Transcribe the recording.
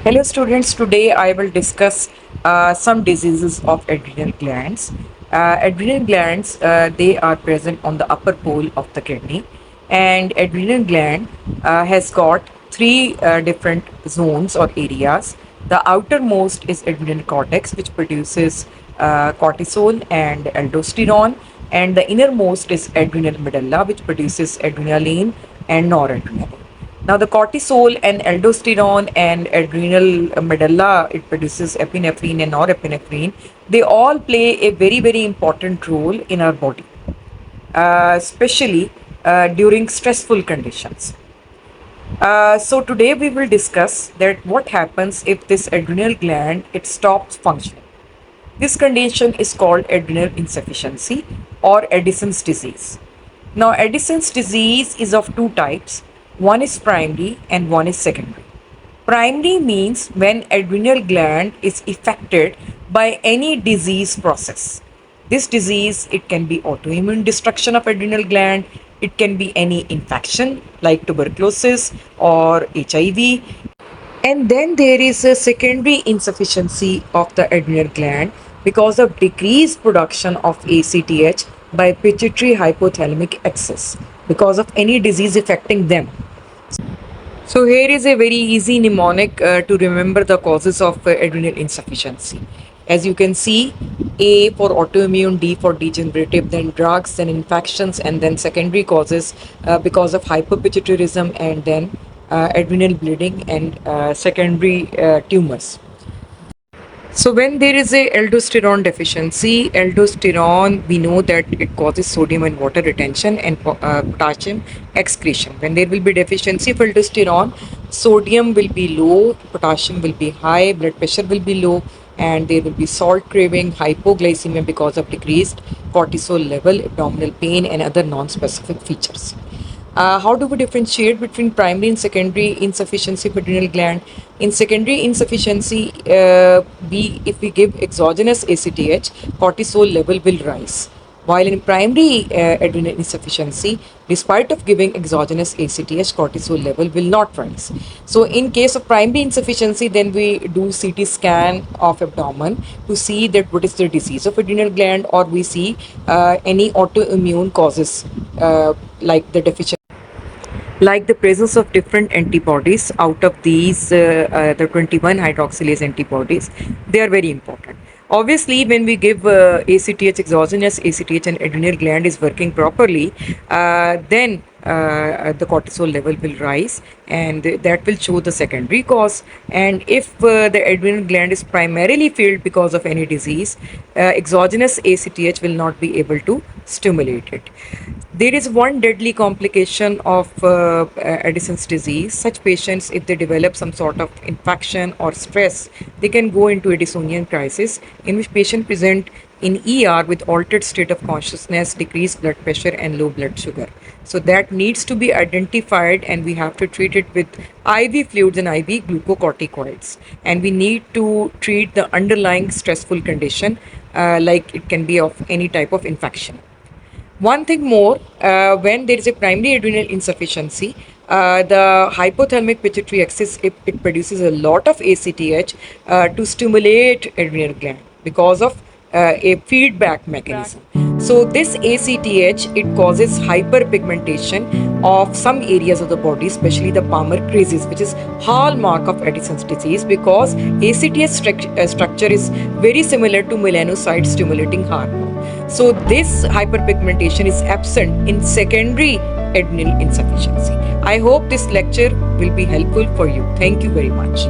Hello students, today I will discuss some diseases of adrenal glands. Adrenal glands, they are present on the upper pole of the kidney, and adrenal gland has got three different zones or areas. The outermost is adrenal cortex, which produces cortisol and aldosterone, and the innermost is adrenal medulla, which produces adrenaline and noradrenaline. Now, the cortisol and aldosterone and adrenal medulla, it produces epinephrine and norepinephrine. They all play a very, very important role in our body, especially during stressful conditions. So today we will discuss that what happens if this adrenal gland it stops functioning. This condition is called adrenal insufficiency or Addison's disease. Now, Addison's disease is of two types. One is primary and one is secondary. Primary means when adrenal gland is affected by any disease process. This disease, it can be autoimmune destruction of adrenal gland, it can be any infection like tuberculosis or HIV, and then there is a secondary insufficiency of the adrenal gland because of decreased production of ACTH by pituitary hypothalamic axis because of any disease affecting them. So here is a very easy mnemonic to remember the causes of adrenal insufficiency. As you can see, A for autoimmune, D for degenerative, then drugs, then infections, and then secondary causes because of hyperpituitarism, and then adrenal bleeding and secondary tumors. So when there is a aldosterone deficiency, aldosterone, we know that it causes sodium and water retention and potassium excretion. When there will be deficiency of aldosterone, sodium will be low, potassium will be high, blood pressure will be low, and there will be salt craving, hypoglycemia because of decreased cortisol level, abdominal pain, and other non-specific features. How do we differentiate between primary and secondary insufficiency of adrenal gland? In secondary insufficiency, if we give exogenous ACTH, cortisol level will rise. While in primary adrenal insufficiency, despite of giving exogenous ACTH, cortisol level will not rise. So in case of primary insufficiency, then we do CT scan of abdomen to see that what is the disease of adrenal gland, or we see any autoimmune causes like the deficiency, like the presence of different antibodies. Out of these, the 21 hydroxylase antibodies, they are very important. Obviously, when we give ACTH, exogenous ACTH, and adrenal gland is working properly, then the cortisol level will rise, and that will show the secondary cause. And if the adrenal gland is primarily failed because of any disease, exogenous ACTH will not be able to stimulate it. There is one deadly complication of Addison's disease. Such patients, if they develop some sort of infection or stress, they can go into Addisonian crisis, in which patient present in ER with altered state of consciousness, decreased blood pressure, and low blood sugar. So that needs to be identified, and we have to treat it with IV fluids and IV glucocorticoids. And we need to treat the underlying stressful condition, like it can be of any type of infection. One thing more, when there is a primary adrenal insufficiency, the hypothalamic pituitary axis, it produces a lot of ACTH to stimulate adrenal gland because of a feedback mechanism. So this ACTH, it causes hyperpigmentation of some areas of the body, especially the palmar creases, which is hallmark of Addison's disease, because ACTH structure is very similar to melanocyte stimulating hormone. So this hyperpigmentation is absent in secondary adrenal insufficiency. I hope this lecture will be helpful for you. Thank you very much.